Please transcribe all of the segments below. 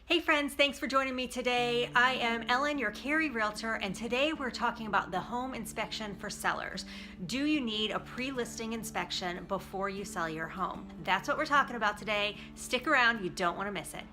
Hey friends, thanks for joining me today. I am Ellen, your Cary Realtor, and today we're talking about the home inspection for sellers. Do you need a pre-listing inspection before you sell your home? That's what we're talking about today. Stick around, you don't want to miss it.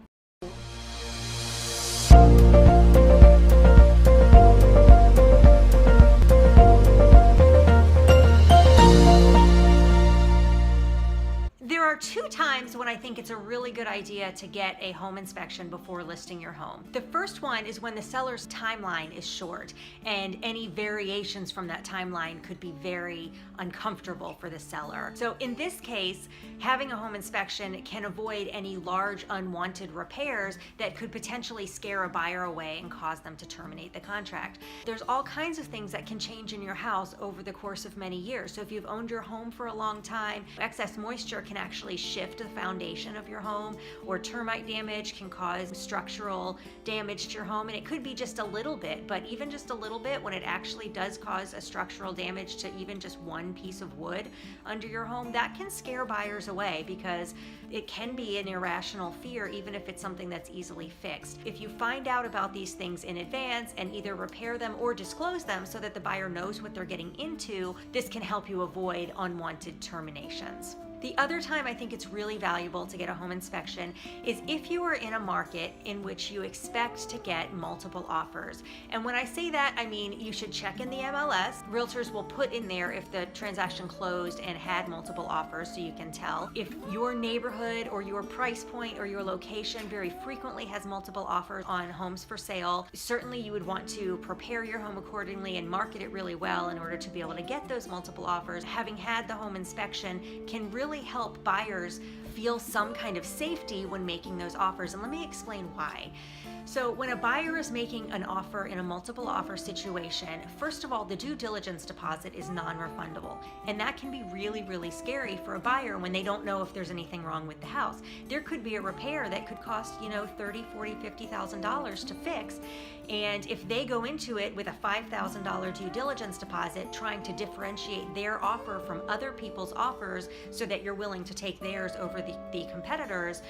There are two times when I think it's a really good idea to get a home inspection before listing your home. The first one is when the seller's timeline is short and any variations from that timeline could be very uncomfortable for the seller. So in this case, having a home inspection can avoid any large unwanted repairs that could potentially scare a buyer away and cause them to terminate the contract. There's all kinds of things that can change in your house over the course of many years. So if you've owned your home for a long time, excess moisture can actually shift the foundation of your home, or termite damage can cause structural damage to your home. And it could be just a little bit, but even just a little bit, when it actually does cause a structural damage to even just one piece of wood under your home, that can scare buyers away because it can be an irrational fear, even if it's something that's easily fixed. If you find out about these things in advance and either repair them or disclose them so that the buyer knows what they're getting into, this can help you avoid unwanted terminations. The other time I think it's really valuable to get a home inspection is if you are in a market in which you expect to get multiple offers. And when I say that, I mean you should check in the MLS. Realtors will put in there if the transaction closed and had multiple offers, so you can tell. If your neighborhood or your price point or your location very frequently has multiple offers on homes for sale, certainly you would want to prepare your home accordingly and market it really well in order to be able to get those multiple offers. Having had the home inspection can really help buyers feel some kind of safety when making those offers. And let me explain why. So when a buyer is making an offer in a multiple offer situation, first of all, the due diligence deposit is non-refundable. And that can be really, really scary for a buyer when they don't know if there's anything wrong with the house. There could be a repair that could cost, $30,000, $40,000, $50,000 to fix. And if they go into it with a $5,000 due diligence deposit, trying to differentiate their offer from other people's offers so that you're willing to take theirs over the competitors,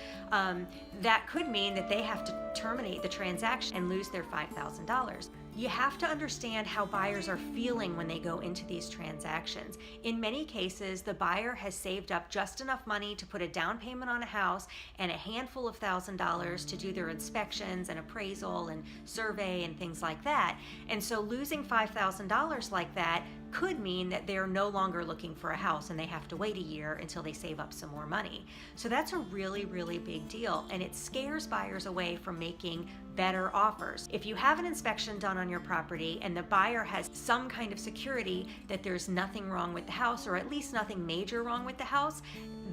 that could mean that they have to terminate the transaction and lose their $5,000. You have to understand how buyers are feeling when they go into these transactions. In many cases, the buyer has saved up just enough money to put a down payment on a house and a handful of $1,000s to do their inspections and appraisal and survey and things like that. And so losing $5,000 like that could mean that they're no longer looking for a house and they have to wait a year until they save up some more money. So that's a really, really big deal, and it scares buyers away from making better offers. If you have an inspection done on your property and the buyer has some kind of security that there's nothing wrong with the house, or at least nothing major wrong with the house,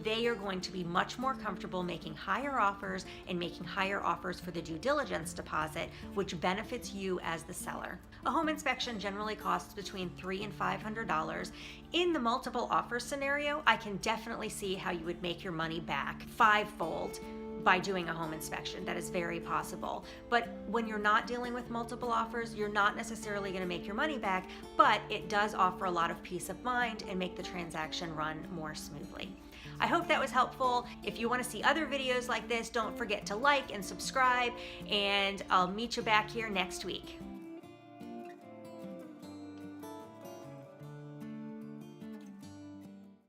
they are going to be much more comfortable making higher offers and making higher offers for the due diligence deposit, which benefits you as the seller. A home inspection generally costs between $300 and $500. In the multiple offer scenario, I can definitely see how you would make your money back fivefold by doing a home inspection. That is very possible. But when you're not dealing with multiple offers, you're not necessarily going to make your money back, but it does offer a lot of peace of mind and make the transaction run more smoothly. I hope that was helpful. If you want to see other videos like this, don't forget to like and subscribe, and I'll meet you back here next week.